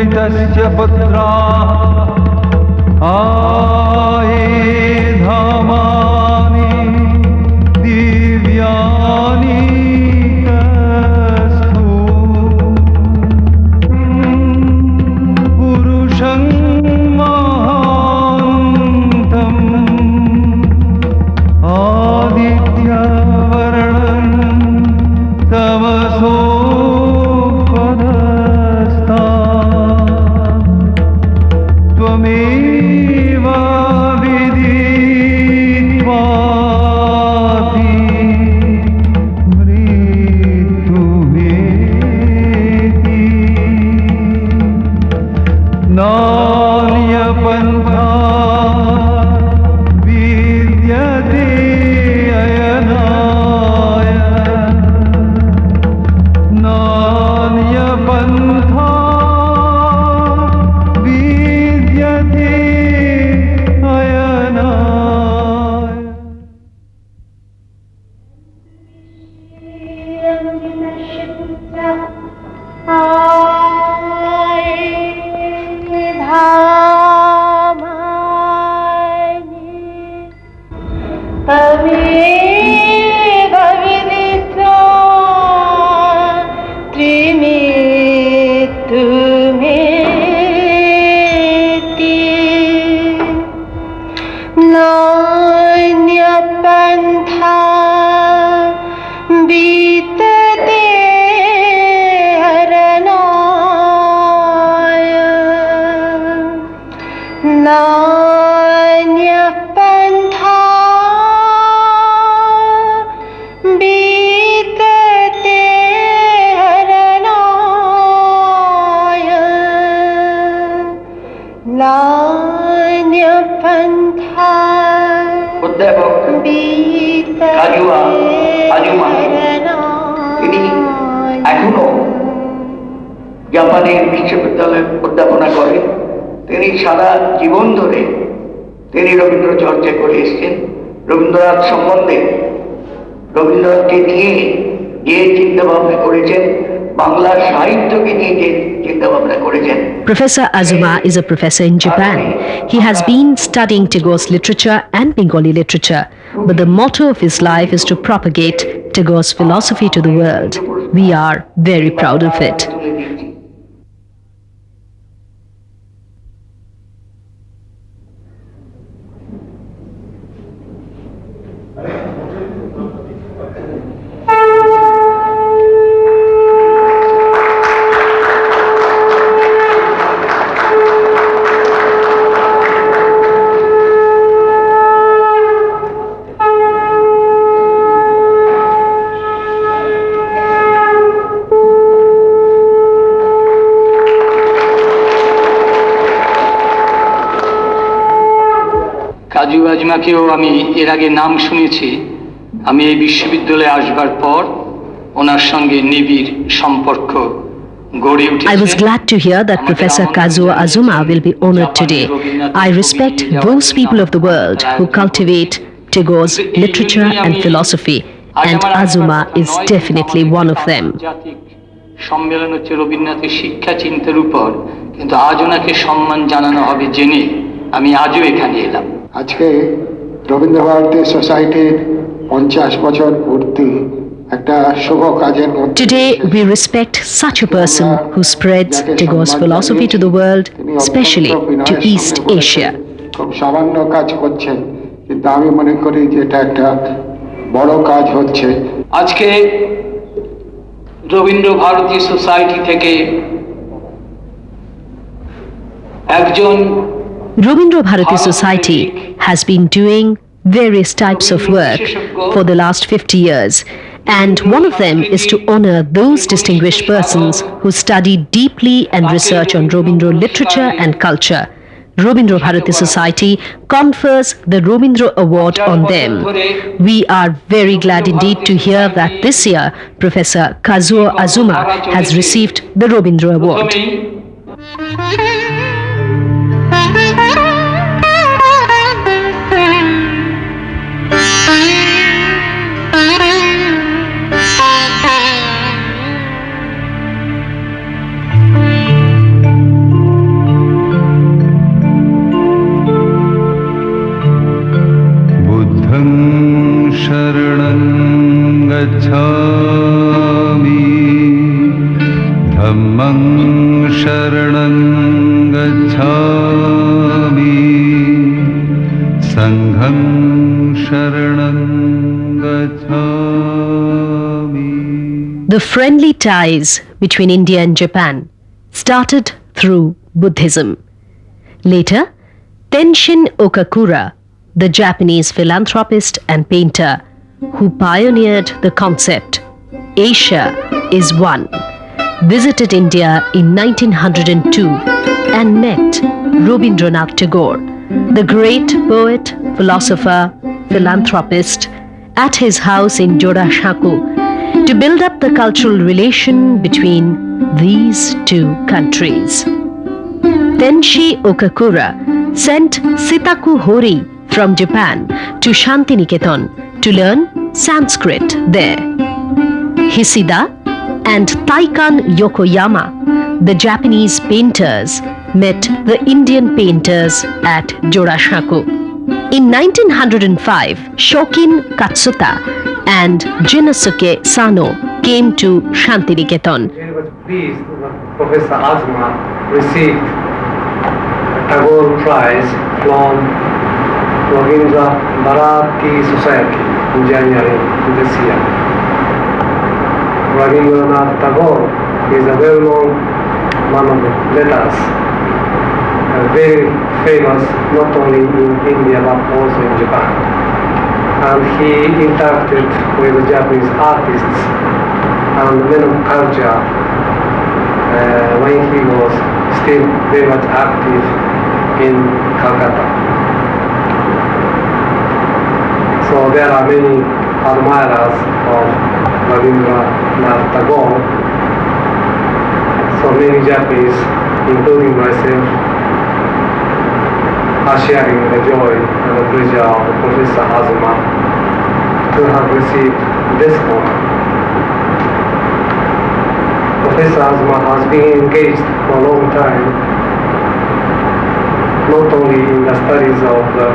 मृतस्य पुत्राः आये धामानि दिव्यानि तस्थु पुरुषं महान्तम् आदित्यवर्णं तमसो त्वमेव विदित्वापि मृत्युमेति नान्यपन्था विद्यते अयनाय नान्यपन्था কাজুয়া আজুমা তিনি এখনো জাপানের বিশ্ববিদ্যালয়ে অধ্যাপনা করেন। তিনি সারা জীবন ধরে তিনি রবীন্দ্র চর্চা করে এসেছেন। রবীন্দ্রনাথ সম্বন্ধে রবীন্দ্রনাথকে নিয়ে যে চিন্তা ভাবনা করেছেন, বাংলা সাহিত্যকে নিয়ে যে চিন্তা ভাবনা করেছেন। Professor Azuma is a professor in Japan. He has been studying Tagore's literature and Bengali literature, but the motto of his life is to propagate Tagore's philosophy to the world. We are very proud of it. কাজু আজমাকেও আমি এর আগে নাম শুনেছি। আমি এই বিশ্ববিদ্যালয়ে আসবার পর ওনার সঙ্গে নিবিড় সম্পর্ক গড়ে উঠেছে। I was glad to hear that Professor Kazuo Azuma will be honored today. I respect those people of the world who cultivate Tagore's literature and philosophy, and Azuma is definitely one of them. সম্মেলন হচ্ছে রবীন্দ্রনাথের শিক্ষা চিন্তার উপর, কিন্তু আজ ওনাকে সম্মান জানানো হবে জেনে আমি আজও এখানে এলাম। আজকে রবীন্দ্রভারতী সোসাইটির 50 বছর পূর্তি একটা শুভ কাজের মধ্যে। Today we respect such a person who spreads Tagore's philosophy to the world, especially to East Asia. খুব সামান্য কাজ করছেন, কিন্তু আমি মনে করি যে এটা একটা বড় কাজ হচ্ছে। আজকে রবীন্দ্রভারতী সোসাইটি থেকে একজন VisvaBharari Society has been doing various types of work for the last 50 years, and one of them is to honor those distinguished persons who study deeply and research on Rabindra literature and culture. VisvaBharari Society confers the Rabindra Award on them. We are very glad indeed to hear that this year Professor Kazuo Azuma has received the Rabindra Award. The friendly ties between India and Japan started through Buddhism. Later, Tenshin Okakura, the Japanese philanthropist and painter who pioneered the concept Asia is one, visited India in 1902 and met Rabindra Tagore, the great poet, philosopher, philanthropist, at his house in Jorashaku to build up the cultural relation between these two countries. Tenshi Okakura sent Sitaku Hori from Japan to Shantiniketan to learn Sanskrit there. Hisida and Taikan Yokoyama, the Japanese painters, met the Indian painters at Jorashaku. In 1905, Shokin Katsuta and Jinosuke Sano came to Shantiniketan. He was pleased that Professor Azuma received a Tagore Prize from VisvaBharari Society in January this year. Rabindra Tagore is a well-known man of letters, very famous not only in India but also in Japan. And he interacted with Japanese artists and men of culture when he was still very much active in Calcutta. So there are many admirers of Rabindra Tagore. So many Japanese, including myself, are sharing the joy and the pleasure of Professor Azuma to have received this honor. Professor Azuma has been engaged for a long time, not only in the studies of the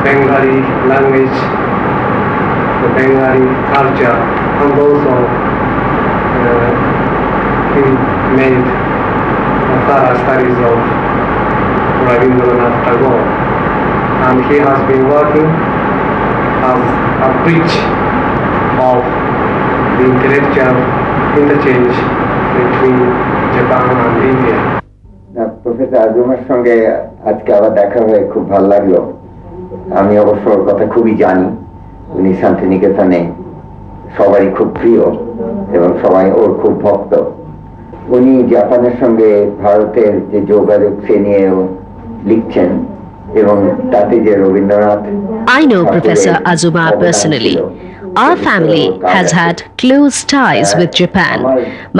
Bengali language, the Bengali culture, and also he made thorough studies of Rabindra Tagore, and he has been working as a bridge of the intellectual interchange between Japan and India. Professor আজুমার সঙ্গে আজকে আবার দেখা হয়ে খুব ভালো লাগলো। আমি অবশ্য ওর কথা খুবই জানি, উনি শান্তিনিকেতনে সবারই খুব প্রিয় এবং সবাই ওর খুব ভক্ত। উনি জাপানের সঙ্গে ভারতের যে যোগাযোগ সে নিয়েও লিখছেন এবং তাতে যে Rabindranath I know Professor Azuma personally. Our family has had close ties with Japan.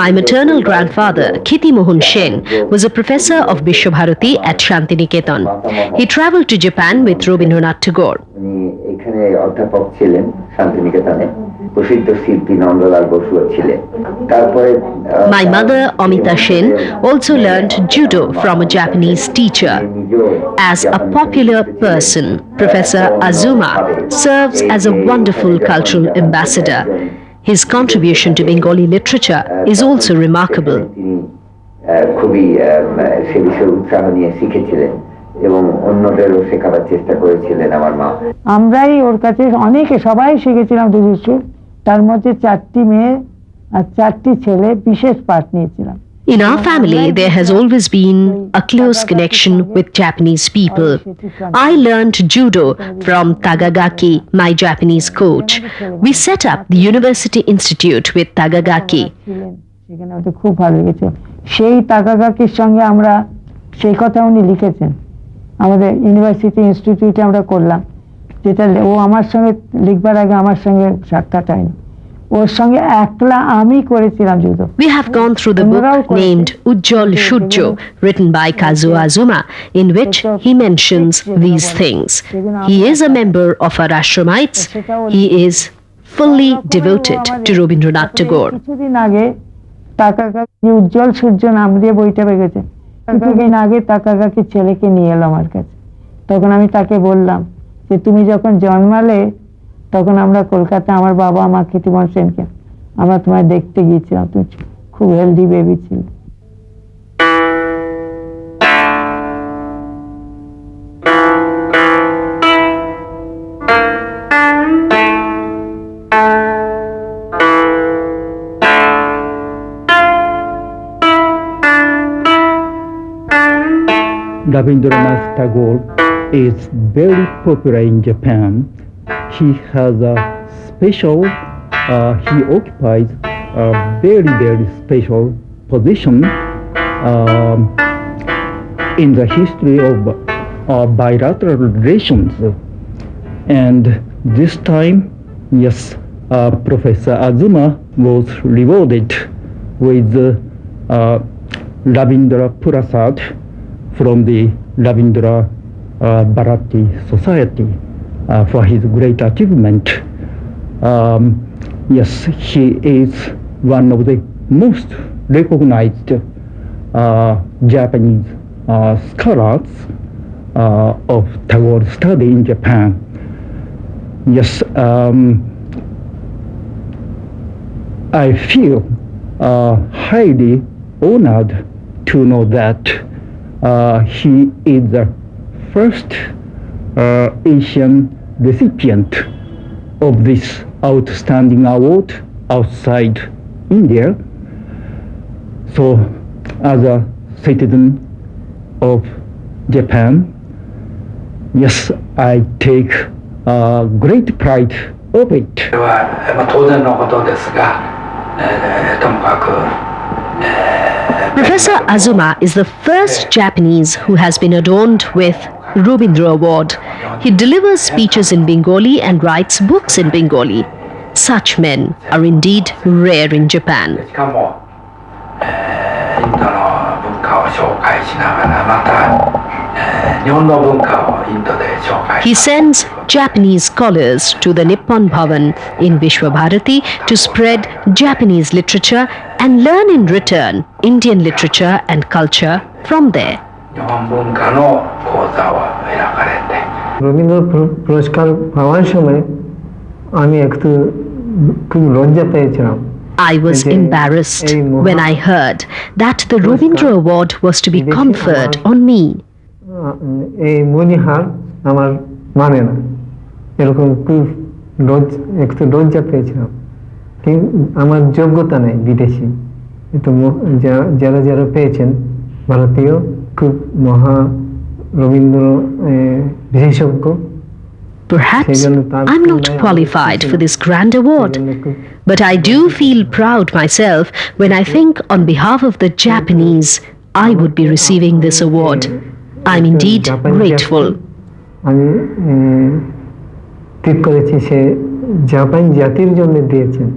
My maternal grandfather, Kiti Mohan Sen, was a professor of VisvaBharari at Shantiniketan. He traveled to Japan with Rabindranath Tagore. উনি এখানে অধ্যাপক ছিলেন শান্তিনিকেতনে, প্রসিদ্ধ শিল্পী নন্দলাল বসুও ছিলেন। তারপরে My mother, Amita Sen, also learned judo from a Japanese teacher. As a popular person, Professor Azuma serves as a wonderful cultural ambassador. His contribution to Bengali literature is also remarkable. খুবই সে বিষয়ে উৎসাহ নিয়ে শিখেছিলেন এবং অন্যদেরও শেখাবার চেষ্টা করেছিলেন আমার মা। আমরাই ওর কাছে অনেকে সবাই শিখেছিলাম জুজুৎসু, তার মধ্যে 4টি মেয়ে আর 4টি ছেলে বিশেষ পাঠ নিয়েছিলাম। In our family, there has always been a close connection with Japanese people. I learned judo from Tagagaki, my Japanese coach. We set up the University Institute with Tagagaki. সেখানে ওদের খুব ভালো লেগেছে। সেই তাকাগাকির সঙ্গে আমরা সেই কথা উনি লিখেছেন, আমাদের ইউনিভার্সিটি ইনস্টিটিউটে আমরা করলাম, যেটা ও আমার সঙ্গে লিখবার আগে আমার সঙ্গে সাক্ষাৎ হয়নি, ওর সঙ্গে একলা আমি করেছিলাম জুদো। We have gone through the book named Ujjol Shurjo, written by Kazuo Azuma, in which he mentions these things. He is a member of our Ashramites. He is fully devoted to Rabindranath Tagore. কিছুদিন আগে তাকাগাকি উজ্জ্বল সূর্য নাম দিয়ে বইটা বেরিয়েছে, কিছুদিন আগে তাকাগাকি ছেলেকে নিয়ে এলো আমার কাছে। তখন আমি তাকে বললাম যে তুমি যখন জন্মালে তখন আমরা কলকাতা, আমার বাবা মা কীর্তিমোহন সেনকে আমরা তোমায় দেখতে গিয়েছিলাম, তুমি খুব হেলদি বেবি ছিলে। Rabindranath Tagore is very popular in Japan. He has a special, he occupies a very special position in the history of bilateral relations. And this time, yes, Professor Azuma was rewarded with Rabindra Prasad from the Rabindra Bharati Society for his great achievement. Yes, he is one of the most recognized Japanese scholars of Tagore study in Japan. Yes, I feel highly honored to know that he is the first Asian recipient of this outstanding award outside India. So, as a citizen of Japan, yes, I take great pride of it. これは当然のことですが、ともかく。Professor Azuma is the first Japanese who has been adorned with Rabindra Award. He delivers speeches in Bengali and writes books in Bengali. Such men are indeed rare in Japan. しかも、インドの文化を紹介しながらまた、日本の文化をインドで紹介。 He sends Japanese scholars to the Nippon Bhavan in VisvaBharari to spread Japanese literature and learn in return Indian literature and culture from there. 日本文化の講座を開かれて。 Rabindra পুরস্কার পাওয়ার সময় আমি একটু খুব লজ্জা পেয়েছিলাম। I was embarrassed when I heard that the Rabindra Award was to be conferred on me. এই মনিহার আমার মানে না, এরকম খুব একটু লজ্জা পেয়েছিলাম। কিন্তু আমার যোগ্যতা নেই বিদেশি, তো যারা যারা পেয়েছেন ভারতীয় খুব মহা রবীন্দ্র বিশেষজ্ঞ। Perhaps I'm not qualified for this grand award, but I do feel proud myself when I think on behalf of the Japanese I would be receiving this award. I'm indeed grateful. আমি ঠিক করেছি সে Japan জাতির জন্য দিয়েছেন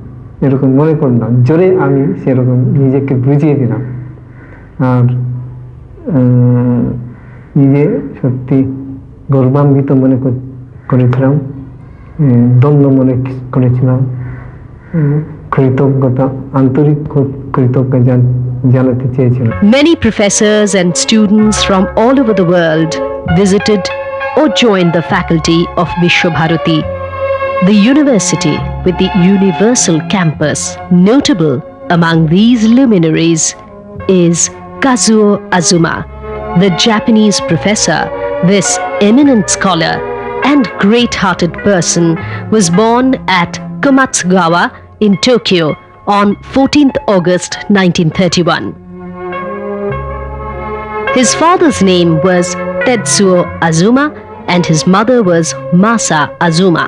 এরকম মনে করলাম, জোরে আমি সেরকম নিজেকে বুঝিয়ে দিলাম আর নিজে সত্যি গর্বান্বিত মনে করেছিলাম, দ্বন্দ্ব মনে করেছিলাম, কৃতজ্ঞতা আন্তরিক কৃতজ্ঞতা জানাতে চেয়েছিলাম। Many professors and students from all over the world visited or joined the faculty of VisvaBharari, the university with the universal campus. Notable among these luminaries is Kazuo Azuma, the Japanese professor. This eminent scholar and great-hearted person was born at Komatsugawa in Tokyo on 14th August 1931. His father's name was Tetsuo Azuma and his mother was Masa Azuma.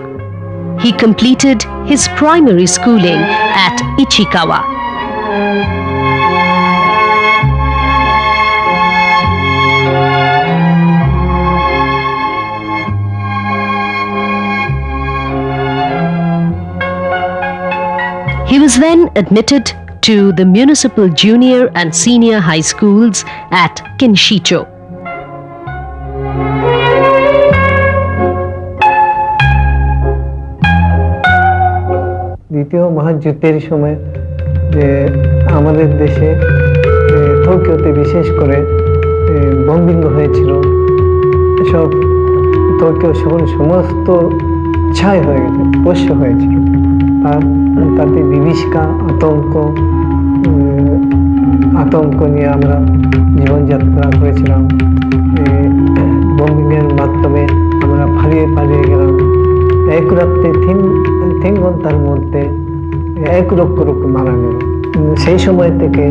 He completed his primary schooling at Ichikawa. He was then admitted to the municipal junior and senior high schools at Kinshicho. দ্বিতীয় মহাযুদ্ধের সময় যে আমাদের দেশে টোকিওতে বিশেষ করে bombing হয়েছিল, সব টোকিও সমস্ত ছাই হয়ে গেছে, পোষ্য হয়েছিল। তাতে বিভীষিকা আতঙ্ক নিয়ে আমরা জীবনযাত্রা করেছিলাম। বম্বিংয়ের মাধ্যমে আমরা পালিয়ে গেলাম। এক রাত্রে 3 ঘন্টার মধ্যে 1 লক্ষ লোক মারা গেল। সেই সময় থেকে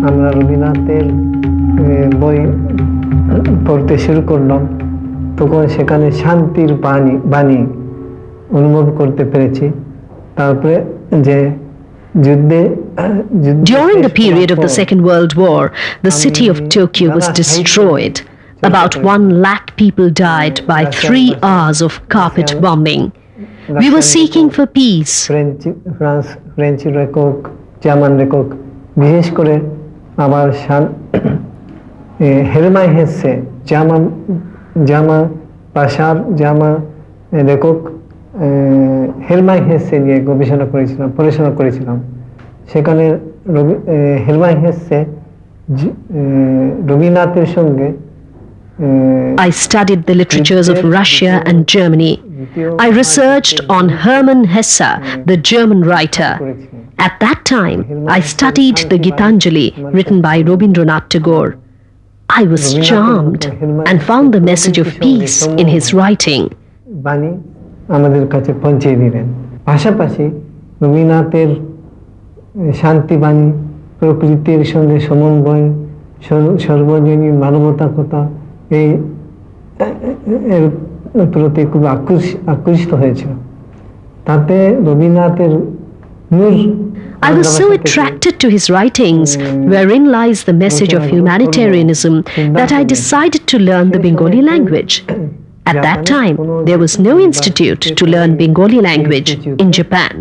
আমরা রবীন্দ্রনাথের বই পড়তে শুরু করলাম, তখন সেখানে শান্তির বাণী অনুভব করতে পেরেছি। তারপরে যে During the period of the Second World War, the city of Tokyo was destroyed. About 1 lakh people died by 3 hours of carpet bombing. We were seeking for peace. French লেখক, জার্মান লেখক, বিশেষ করে আমার হেলমাই হেসে জামা ভাষার লেখক হেলমাই হেসে নিয়ে পড়াশোনা করেছিলাম। সেখানে হেলমাই হেসে রবীন্দ্রনাথের সঙ্গে I studied the literatures of Russia and Germany. I researched on Hermann Hesse, the German writer. At that time, I studied the Gitanjali written by Rabindra Tagore. I was charmed and found the message of peace in his writing. বাণী আমাদের কাছে পৌঁছে দিলেন। পাশাপাশি রবীন্দ্রনাথের শান্তি বাণী, প্রকৃতির সঙ্গে সমন্বয়, সর্বজনীন মানবতাকতা এর প্রতি খুব আকৃষ্ট হয়েছিল। তাতে রবীন্দ্রনাথের I was so attracted to his writings, wherein lies the message of humanitarianism, that I decided to learn the Bengali language. At that time, there was no institute to learn Bengali language in Japan.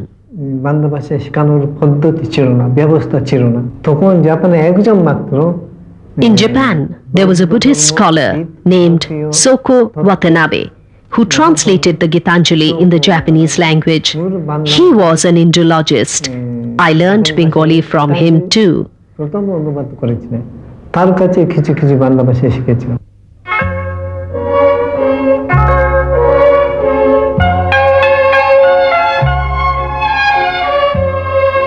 Bangla ভাষা শেখানোর পদ্ধতি ছিল না, ব্যবস্থা ছিল না। তখন জাপানে একজন মাত্র In Japan, there was a Buddhist scholar named Soko Watanabe, who translated the Gitanjali in the Japanese language. He was an Indologist. I learned Bengali from him too. প্রথম অনুবাদ করেছিলেন, তার কাছে কিছু কিছু বাংলা ভাষা শিখেছিলাম।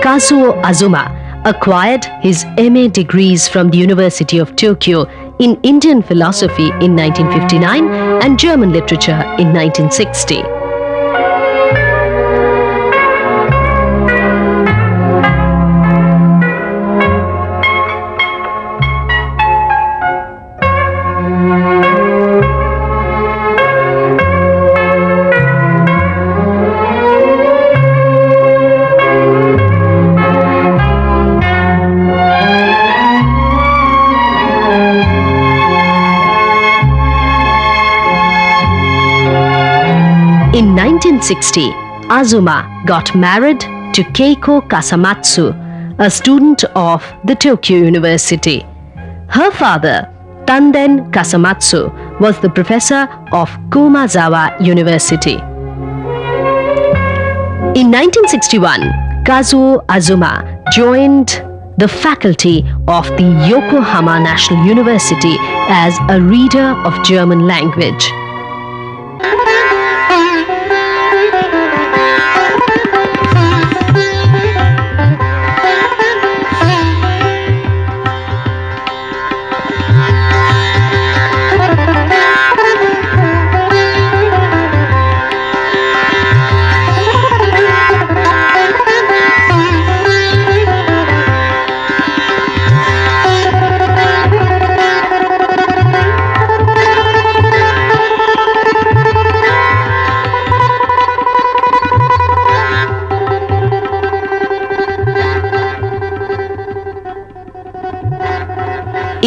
Kazuo Azuma acquired his MA degrees from the University of Tokyo in Indian philosophy in 1959 and German literature in 1960. In 1960, Azuma got married to Keiko Kasamatsu, a student of the Tokyo University. Her father, Tanden Kasamatsu, was the professor of Komazawa University. In 1961, Kazuo Azuma joined the faculty of the Yokohama National University as a reader of German language.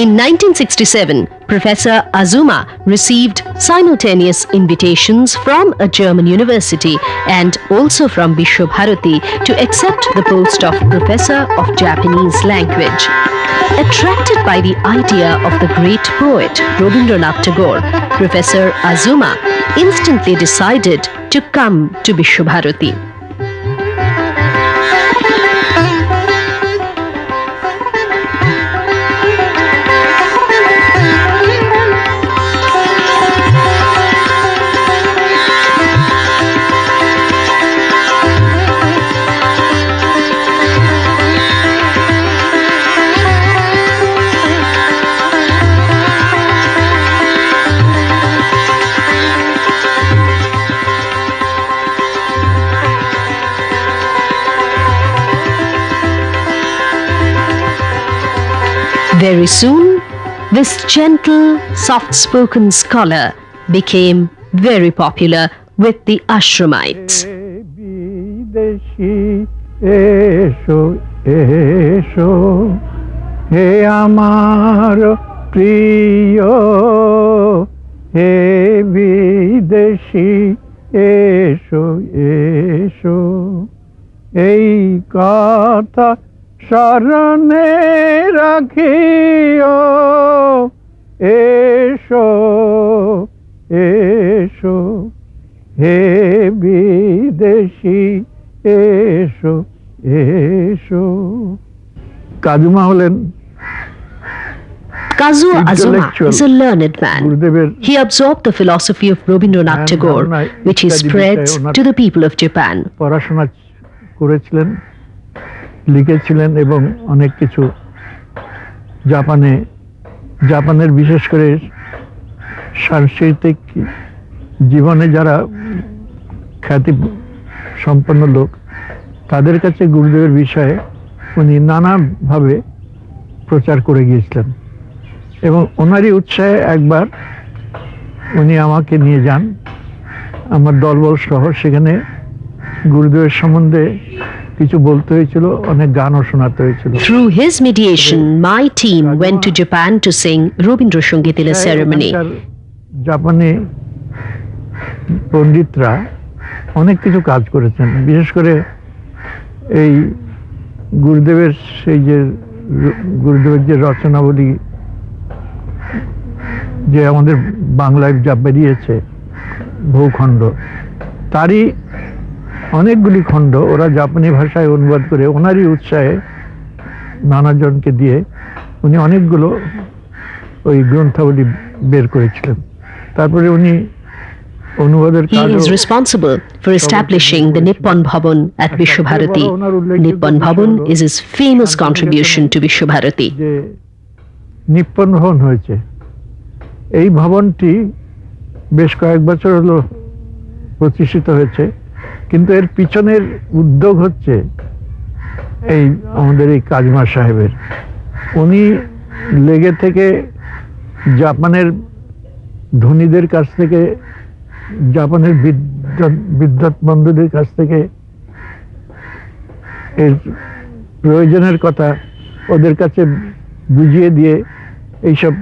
In 1967, Professor Azuma received simultaneous invitations from a German university and also from VisvaBharari to accept the post of Professor of Japanese Language. Attracted by the idea of the great poet Rabindra Tagore, Professor Azuma instantly decided to come to VisvaBharari. Very soon, This gentle, soft-spoken scholar became very popular with the Ashramites. বিদেশি এসো এসো হে আমার প্রিয় হে বিদেশি এসো এসো এই কথা স্মরণে রাখিও এসো এসো হে বিদেশি এসো এসো। কাজুমা হলেন Kazuo Azuma is a learned man. He absorbed the philosophy of Rabindra Tagore, which he spreads to the people of Japan. পড়াশোনা করেছিলেন, লিখেছিলেন এবং অনেক কিছু জাপানের বিশেষ করে সাংস্কৃতিক জীবনে যারা খ্যাতি সম্পন্ন লোক তাদের কাছে গুরুদেবের বিষয়ে উনি নানাভাবে প্রচার করে গিয়েছিলেন এবং ওনারই উৎসাহে একবার উনি আমাকে নিয়ে যান আমার দলবল সহ। সেখানে গুরুদেবের সম্বন্ধে কিছু বলতে হয়েছিল, অনেক গানও শোনাতে হয়েছিল। Through his mediation, my team went to Japan to sing Rabindra Sangit in a ceremony. জাপানে পণ্ডিতরা অনেক কিছু কাজ করেছেন, বিশেষ করে এই গুরুদেবের যে রচনাবলী যে আমাদের বাংলায় যা বেরিয়েছে ভূখণ্ড, তারই অনেকগুলি খণ্ড ওরা জাপানি ভাষায় অনুবাদ করে ওনারই উৎসাহে নানাজনকে দিয়ে উনি অনেকগুলো ওই গ্রন্থাবলী বের করেছিলেন। তারপরে উনি অনুবাদের He is responsible for establishing the Nippon Bhavan at VisvaBharari. Nippon Bhavan is his famous contribution to VisvaBharari. যে নিপ্পন ভবন হয়েছে, এই ভবনটি বেশ কয়েক বছর হলো প্রতিষ্ঠিত হয়েছে, কিন্তু এর পিছনের উদ্যোগ হচ্ছে এই আমাদের এই কাজমা সাহেবের। উনি লেগে থেকে জাপানের ধনীদের কাছ থেকে, জাপানের বিদ্যুৎ বন্ধুদের কাছ থেকে এর প্রয়োজনের কথা ওদের কাছে বুঝিয়ে দিয়ে এইসব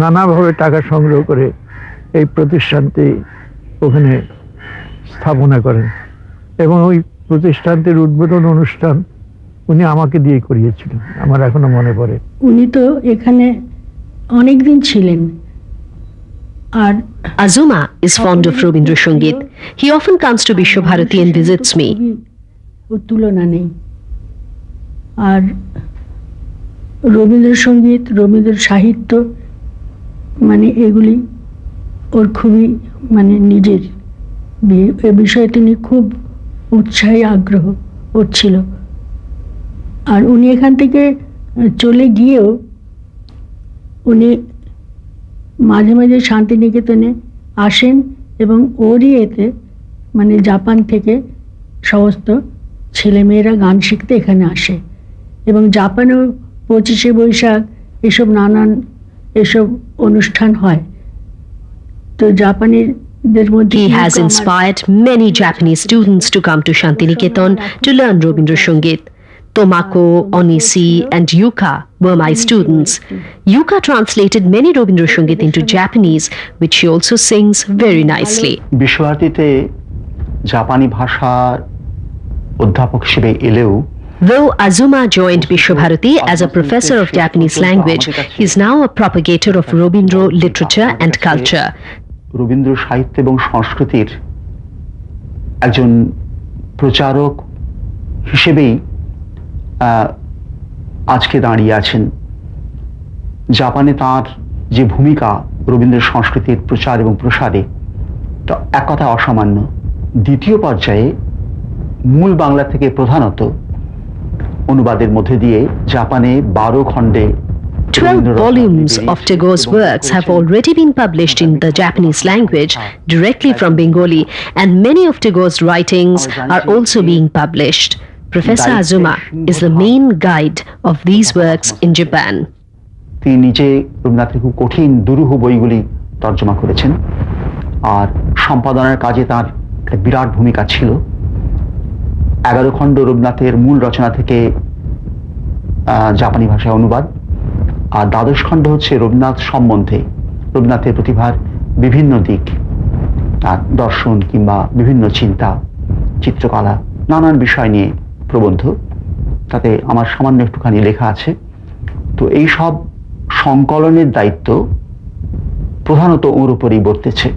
নানাভাবে টাকা সংগ্রহ করে এই প্রতিষ্ঠানটি ওখানে স্থাপনা করেন এবং ওই প্রতিষ্ঠানটির উদ্বোধন অনুষ্ঠান উনি আমাকে দিয়ে করিয়েছিলেন, আমার এখনো মনে পড়ে। উনি তো এখানে অনেক দিন ছিলেন। আর Azuma is fond of Rabindra Sangit. He often comes to VisvaBharati and visits me. ওর তুলনা নেই। আর রবীন্দ্রসঙ্গীত, রবীন্দ্র সাহিত্য মানে এগুলি ওর খুবই মানে নিজের এ বিষয়ে তিনি খুব উৎসাহী আগ্রহ ওর ছিল। আর উনি এখান থেকে চলে গিয়েও উনি মাঝে মাঝে শান্তিনিকেতনে আসেন এবং ওরই এতে মানে জাপান থেকে সমস্ত ছেলেমেয়েরা গান শিখতে এখানে আসে এবং জাপানেও 25শে বৈশাখ এসব নানান এসব অনুষ্ঠান হয়। তো জাপানিদের মধ্যে He has inspired many Japanese students to come to Shantiniketan to learn Rabindra Sangit. Tomako, Onisi and Yuka were my students. Yuka translated many Rabindra Sangit into Japanese, which she also sings very nicely. বিশ্বভারতীতে জাপানি ভাষার অধ্যাপক হিসেবে এলেও Though Azuma joined VisvaBharati as a professor of Japanese language, he is now a propagator of Rabindra literature and culture. Rabindra সাহিত্য এবং সংস্কৃতির একজন প্রচারক হিসেবেই আজকে দাঁড়িয়ে আছেন। জাপানে তার যে ভূমিকা রবীন্দ্র সংস্কৃতির প্রচার এবং প্রসারে তা এক কথা অসামান্য। দ্বিতীয় পর্যায়ে মূল বাংলা থেকে প্রধানত অনুবাদের মধ্যে দিয়ে জাপানে 12 খণ্ডে 12 volumes of Tagore's works have already been published in the Japanese language directly from Bengali, and many of Tagore's writings are also being published. Professor Azuma is the main guide of these works in Japan. তিনি নিজে রবীন্দ্রনাথের খুব কঠিন দুরূহ বইগুলি তর্জমা করেছেন, আর সম্পাদনার কাজে তার একটা বিরাট ভূমিকা ছিল। 11 খণ্ড রবীন্দ্রনাথের মূল রচনা থেকে জাপানি ভাষায় অনুবাদ, আর 12 খণ্ড হচ্ছে রবীন্দ্রনাথ সম্বন্ধে, রবীন্দ্রনাথের প্রতিভার বিভিন্ন দিক, দর্শন কিংবা বিভিন্ন চিন্তা, চিত্রকলা, নানান বিষয় নিয়ে প্রবন্ধ। তাতে আমার সামান্য একটুখানি লেখা আছে। তো এই সব সংকলনের দায়িত্ব প্রধানত ওর উপরেই বর্তেছে।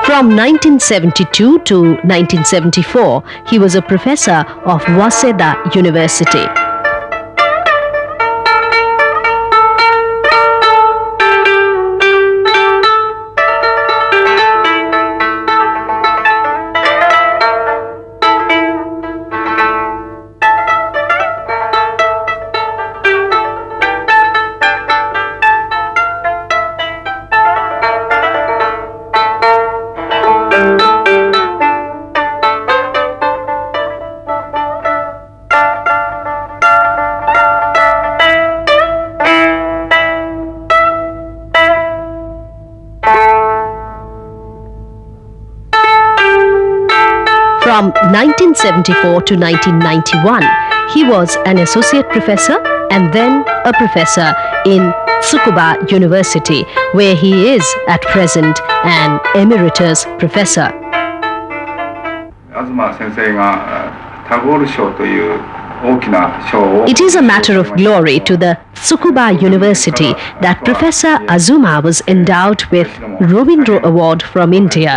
From 1972 to 1974, he was a professor of Waseda University. From 1974 to 1991, he was an associate professor and then a professor in Tsukuba University, where he is at present an emeritus professor. Azuma 先生がタゴール賞という大きな賞を It is a matter of glory to the Tsukuba University that Professor Azuma was endowed with Rabindra Award from India.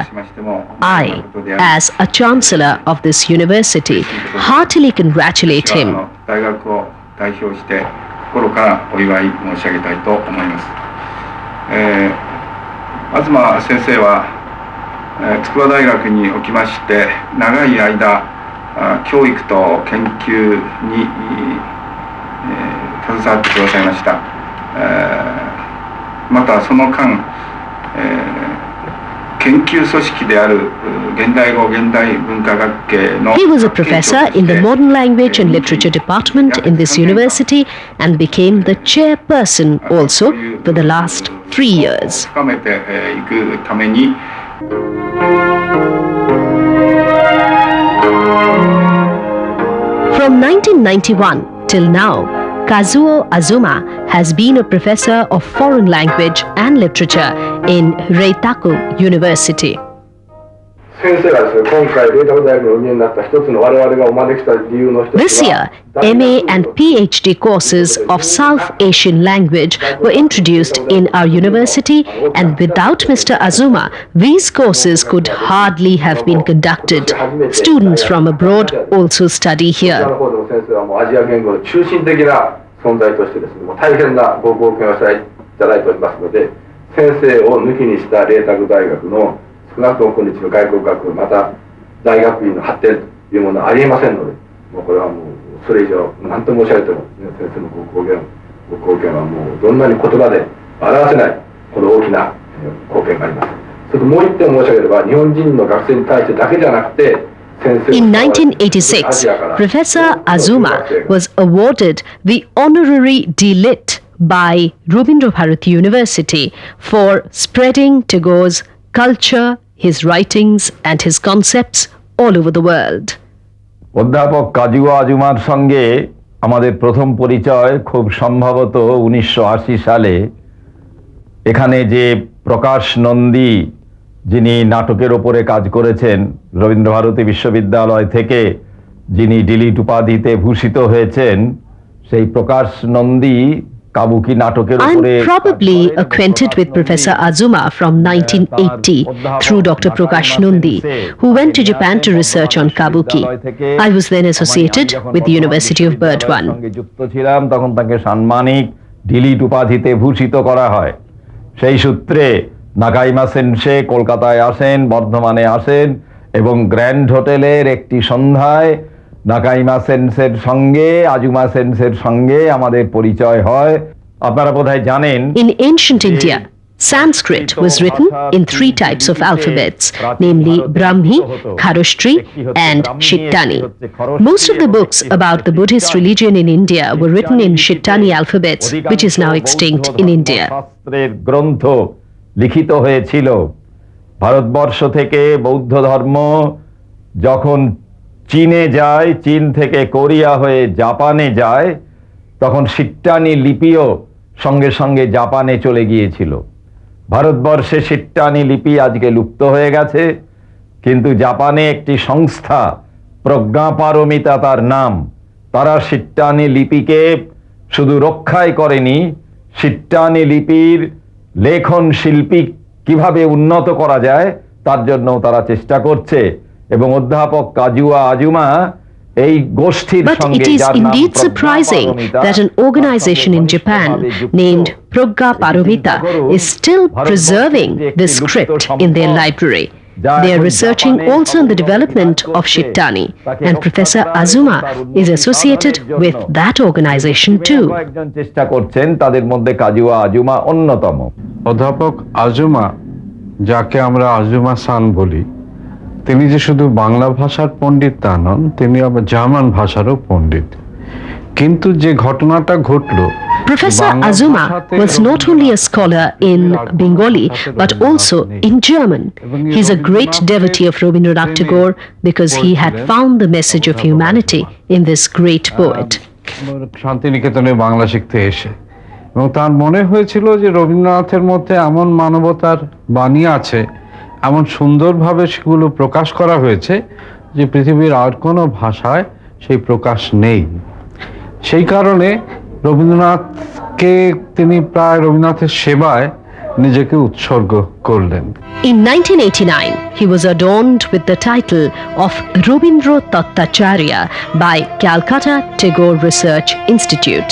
I, as a chancellor of this university, heartily congratulate him. 大学を代表して心からお祝い申し上げたいと思います。東先生は筑波大学におきまして長い間教育と研究に携わってくださいました。またその間研究組織である現代語現代文化学系の He was a professor in the Modern Language and Literature Department in this university and became the chairperson also for the last 3 years. 深めていくために From 1991 till now, Kazuo Azuma has been a professor of foreign language and literature in Reitaku University. 先生がですね、今回、麗澤大学の運営になった一つの我々がお招きした理由の一つは This year, MA and PhD courses of South Asian language were introduced in our university, and without Mr. Azuma, these courses could hardly have been conducted. Students from abroad also study こちら here. の方でも先生はもうアジア言語の中心的な存在としてですね、もう大変なご貢献をしていただいておりますので、先生を抜きにした麗澤大学の少なくとも今日の外国学部、また大学院の発展というものはありえませんので、もうこれはもうそれ以上何と申し上げても、先生のご貢献はもうどんなに言葉で表せないこの大きな貢献があります。それともう一点申し上げれば、日本人の学生に対してだけじゃなくて、In 1986, Professor Azuma was awarded the honorary D.Lit by VisvaBharari University for spreading Tagore's culture, his writings and his concepts all over the world. অধ্যাপক কাজুও আজুমার সঙ্গে আমাদের প্রথম পরিচয় খুব সম্ভবত 1980 সালে এখানে যে প্রকাশ নন্দী যিনি নাটকের ওপরে কাজ করেছেন রবীন্দ্রভারতী বিশ্ববিদ্যালয় থেকে যিনি ডিলিট উপাধিতে ভূষিত হয়েছেন সেই প্রকাশ নন্দী কাবুকি নাটকের I'm উপরে probably acquainted with Professor Azuma from 1980 through Dr. Prakash Nundi, who went to Japan to research on kabuki. I was then associated with the University of Burdwan. যুক্ত ছিলাম, তখন তাকে সাম্মানিক ডিলিট উপাধিতে ভূষিত করা হয়। সেই সূত্রে নাকাইমা সেনসে কলকাতায় আসেন, বর্ধমানে আসেন এবং গ্র্যান্ড হোটেলের একটি সন্ধ্যায় নাকাইমা সেন্সের সঙ্গে আজুমা সেন্সের সঙ্গে আমাদের পরিচয় হয়। আপনারা বোধহয় জানেন, In ancient India, Sanskrit was written in 3 types of alphabets, namely Brahmi, Kharoshtri, and Shittani. Most of the books about the Buddhist religion in India were written in Shittani alphabets, which is now extinct in India. শাস্ত্রের গ্রন্থ লিখিত হয়েছিল। ভারতবর্ষ থেকে বৌদ্ধ ধর্ম যখন চীনে যায়, চীন থেকে কোরিয়া হয়ে জাপানে যায়, তখন শিট্টানি লিপিও সঙ্গে সঙ্গে জাপানে চলে গিয়েছিল। ভারতবর্ষে শিট্টানি লিপি আজকে লুপ্ত হয়ে গেছে, কিন্তু জাপানে একটি সংস্থা, প্রজ্ঞাপারমিতা তার নাম, তারা শিট্টানি লিপিকে শুধু রক্ষাই করেনি, শিট্টানি লিপির লেখন শিল্পী কিভাবে উন্নত করা যায় তার জন্য তারা চেষ্টা করছে। এবং অধ্যাপক কাজুয়া আজুমা এই গোষ্ঠীর But সঙ্গে, it is indeed surprising that an organization in Japan named Progyaparamita is still preserving this script in their library. They are researching also on the development of Shittani, and Professor Azuma is associated with that organization too. কয়েকজন চেষ্টা করছেন, তাদের মধ্যে কাজুয়া আজুমা অন্যতম। অধ্যাপক আজুমা, যাকে আমরা আজুমা সান বলি, তিনি যে শুধু বাংলা ভাষার পণ্ডিত তা নন, তিনি আবার জার্মান ভাষারও পণ্ডিত। কিন্তু যে ঘটনাটা ঘটলো, Professor Azuma was not only a scholar in Bengali but also in German. He is a great devotee of Rabindra Tagore because he had found the message of humanity in this great poet. শান্তিনিকেতনে বাংলা শিখতে এসে, এবং তার মনে হয়েছিল যে রবীন্দ্রনাথের মধ্যে এমন মানবতার বাণী আছে, এমন সুন্দরভাবে সেগুলো প্রকাশ করা হয়েছে যে পৃথিবীর আর কোনো ভাষায় সেই প্রকাশ নেই। সেই কারণে রবীন্দ্রনাথকে তিনি প্রায় রবীন্দ্রনাথের সেবায় নিজেকে উৎসর্গ করলেন। In 1989, he was adorned with the title of Rabindra Tattacharya by Calcutta Tagore Research Institute.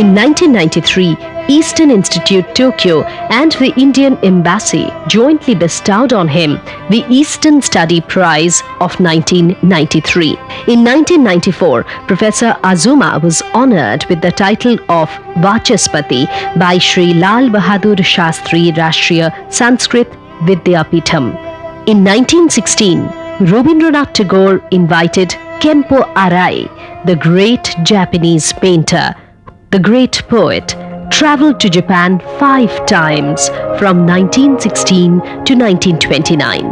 In 1993, Eastern Institute Tokyo and the Indian Embassy jointly bestowed on him the Eastern Study Prize of 1993. In 1994, Professor Azuma was honored with the title of Vachaspati by Sri Lal Bahadur Shastri Rashtriya Sanskrit Vidyapitham. In 1916, Rabindranath Tagore invited Kenpo Arai, the great Japanese painter, the great poet, traveled to Japan 5 times from 1916 to 1929.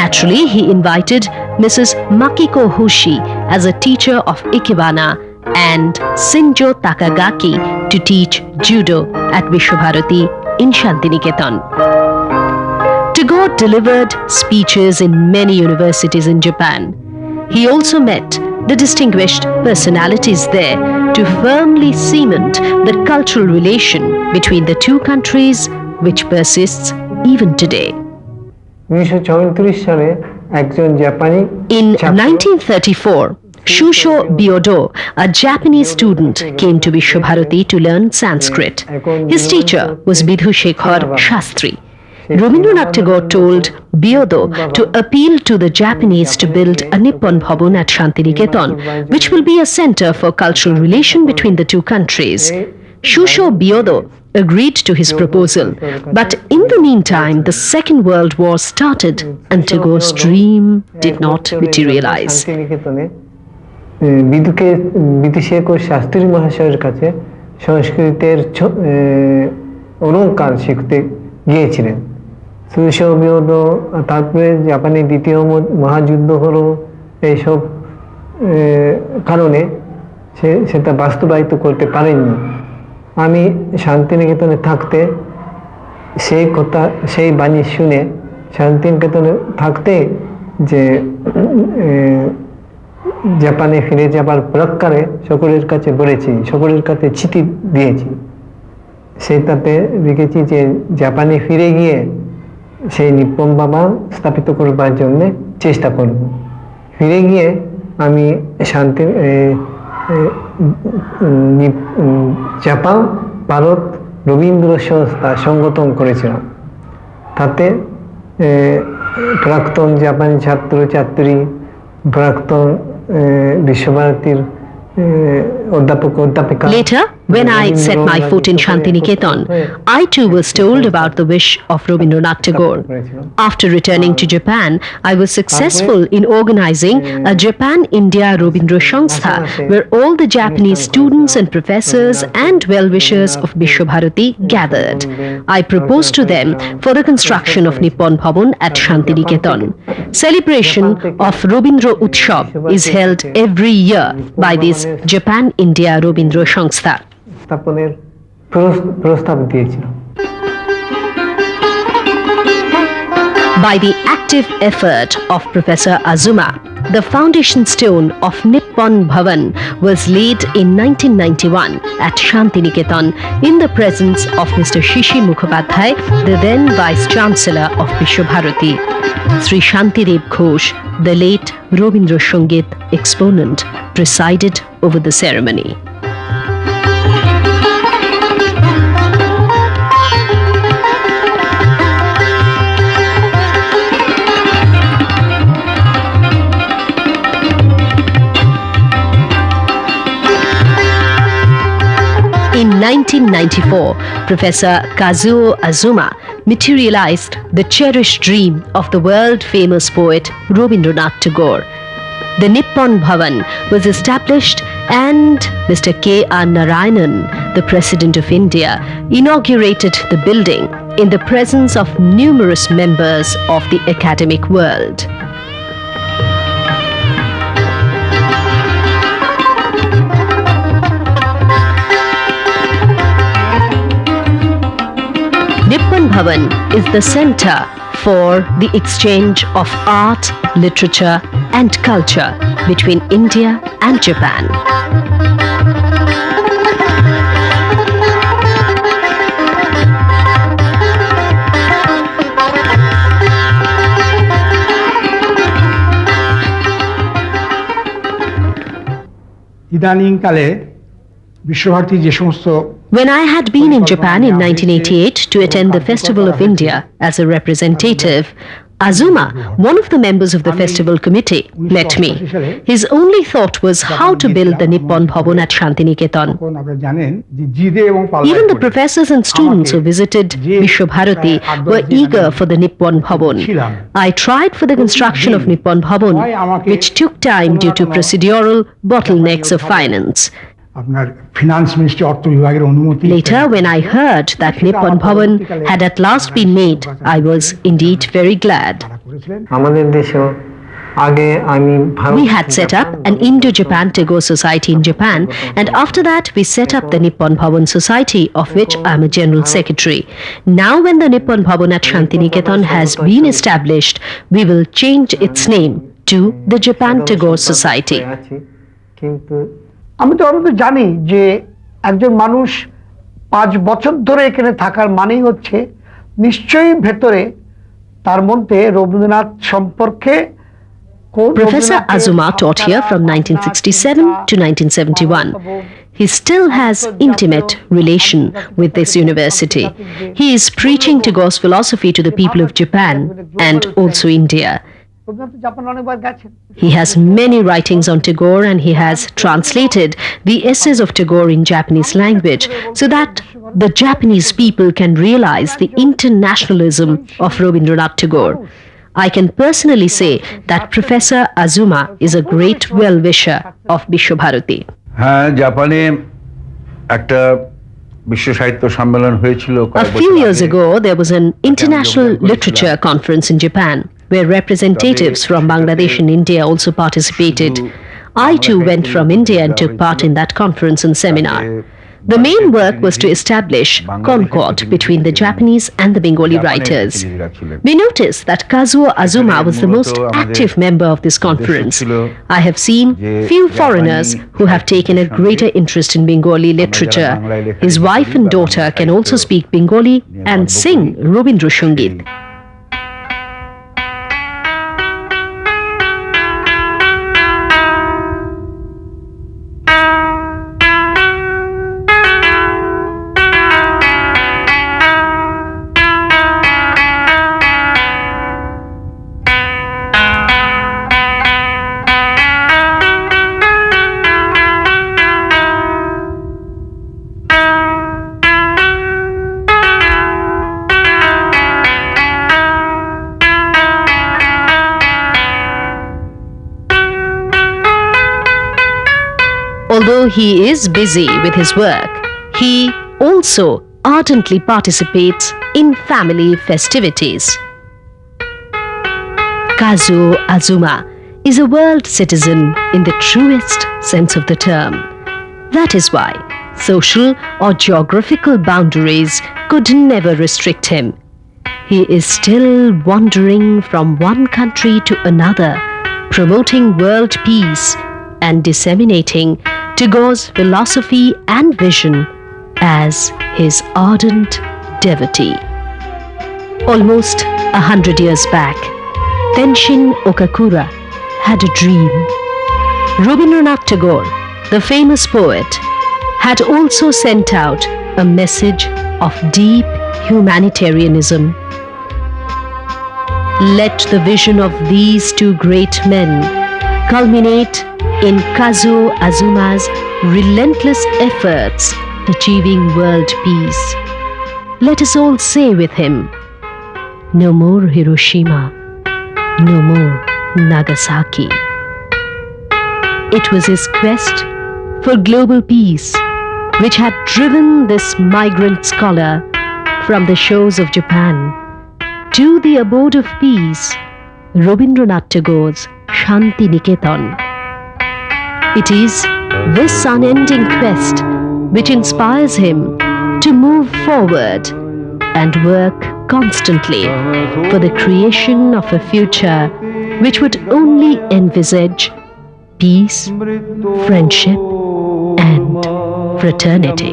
Naturally, he invited Mrs. Makiko Hoshi as a teacher of Ikebana and Shinjo Takagaki to teach judo at VisvaBharari in Shantiniketan. Tagore delivered speeches in many universities in Japan. He also met the distinguished personalities there to firmly cement the cultural relation between the two countries, which persists even today. 1934 সালে একজন জাপানি In 1934, Shusho Byodo, a Japanese student, came to VisvaBharati to learn Sanskrit. His teacher was Bidhu-Shekhar Shastri. Rabindranath Tagore told Byodo to appeal to the Japanese to build a Nippon Bhavan at Shantiniketan, which will be a center for cultural relation between the two countries. Shusho Byodo agreed to his proposal, but in the meantime, the Second World War started and Tagore's dream did not materialize. Bidhushekhar Shastri মহাশয়ের কাছে সংস্কৃতের অলঙ্কার শিখতে গিয়েছিলেন। সুশোভিত, তারপরে জাপানে দ্বিতীয় মহাযুদ্ধ হলো, এইসব কারণে সেটা বাস্তবায়িত করতে পারেননি। আমি শান্তিনিকেতনে থাকতে সেই বাণী শুনে শান্তিনিকেতনে থাকতে যে জাপানে ফিরে যাবার প্রকারে সকলের কাছে বলেছি, সকলের কাছে চিঠি দিয়েছি। সেটাতে লিখেছি যে জাপানে ফিরে গিয়ে সেই নিপ্পন বাবা স্থাপিত করবার জন্য চেষ্টা করব। ফিরে গিয়ে আমি শান্তি জাপান ভারত রবীন্দ্র সংস্থা সংগঠন করেছিলাম। তাতে প্রাক্তন জাপানি ছাত্রছাত্রী, প্রাক্তন বিশ্বভারতীর Later, when I set my foot in Shantiniketan, I too was told about the wish of Rabindranath Tagore. After returning to Japan, I was successful in organizing a Japan-India Rabindra Sanstha, where all the Japanese students and professors and well-wishers of VisvaBharari gathered. I proposed to them for the construction of Nippon Bhavan at Shantiniketan. Celebration of Rabindra Utsav is held every year by this Japan-India Rabindra Sanstha. স্থাপনের প্রস্তাব দিয়েছিল। By the active effort of Professor Azuma, the foundation stone of Nippon Bhavan was laid in 1991 at Shantiniketan in the presence of Mr. Shishi Mukhopadhyay, the then Vice Chancellor of VisvaBharari. Sri Shantidev Ghosh, the late Rabindra Sangeet exponent, presided over the ceremony. In 1994, Professor Kazuo Azuma materialized the cherished dream of the world-famous poet Rabindranath Tagore. The Nippon Bhavan was established and Mr. K.R. Narayanan, the President of India, inaugurated the building in the presence of numerous members of the academic world. Nippon Bhavan is the center for the exchange of art, literature and culture between India and Japan. ইদানিংকালে বিশ্বভারতী যে সমস্ত When I had been in Japan in 1988 to attend the Festival of India as a representative, Azuma, one of the members of the festival committee, met me. His only thought was how to build the Nippon Bhavan at Shantiniketan. Even the professors and students who visited VisvaBharati were eager for the Nippon Bhavan. I tried for the construction of Nippon Bhavan, which took time due to procedural bottlenecks of finance. Later, when I heard that Nippon Bhavan had at last been made, I was indeed very glad. We had set up an Indo-Japan Tagore Society in Japan, and after that we set up the Nippon Bhavan Society, of which I am a General Secretary. Now when the Nippon Bhavan at Shantiniketan has been established, we will change its name to the Japan Tagore Society. আমি তো অন্তত জানি যে একজন মানুষ 5 বছর ধরে এখানে থাকার মানেই হচ্ছে নিশ্চয়ই ভেতরে তার মধ্যে রবীন্দ্রনাথ সম্পর্কে Professor Azuma taught here from 1967 to 1971. He still has intimate relation with this university. He is preaching Tagore's philosophy to the people of Japan and also India. He has many writings on Tagore and he has translated the essays of Tagore in Japanese language so that the Japanese people can realize the internationalism of Rabindranath Tagore. I can personally say that Professor Azuma is a great well-wisher of VisvaBharati. হ্যাঁ, জাপানে একটা বিশ্ব সাহিত্য সম্মেলন হয়েছিল। A few years ago, there was an international literature conference in Japan, where representatives from Bangladesh and India also participated. I too went from India and took part in that conference and seminar. The main work was to establish concord between the Japanese and the Bengali writers. We notice that Kazuo Azuma was the most active member of this conference. I have seen few foreigners who have taken a greater interest in Bengali literature. His wife and daughter can also speak Bengali and sing Rabindra Sangit. Although he is busy with his work, he also ardently participates in family festivities. Kazuo Azuma is a world citizen in the truest sense of the term. That is why social or geographical boundaries could never restrict him. He is still wandering from one country to another, promoting world peace and disseminating Tagore's philosophy and vision as his ardent devotee. Almost 100 years back, Tenshin Okakura had a dream. Rabindranath Tagore, the famous poet, had also sent out a message of deep humanitarianism. Let the vision of these two great men culminate in Kazuo Azuma's relentless efforts achieving world peace. Let us all say with him, "No more Hiroshima, no more Nagasaki." It was his quest for global peace which had driven this migrant scholar from the shores of Japan to the abode of peace, Rabindranath Tagore's Shanti Niketan. It is this unending quest which inspires him to move forward and work constantly for the creation of a future which would only envisage peace, friendship, and fraternity.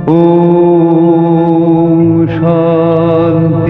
Om Shanti.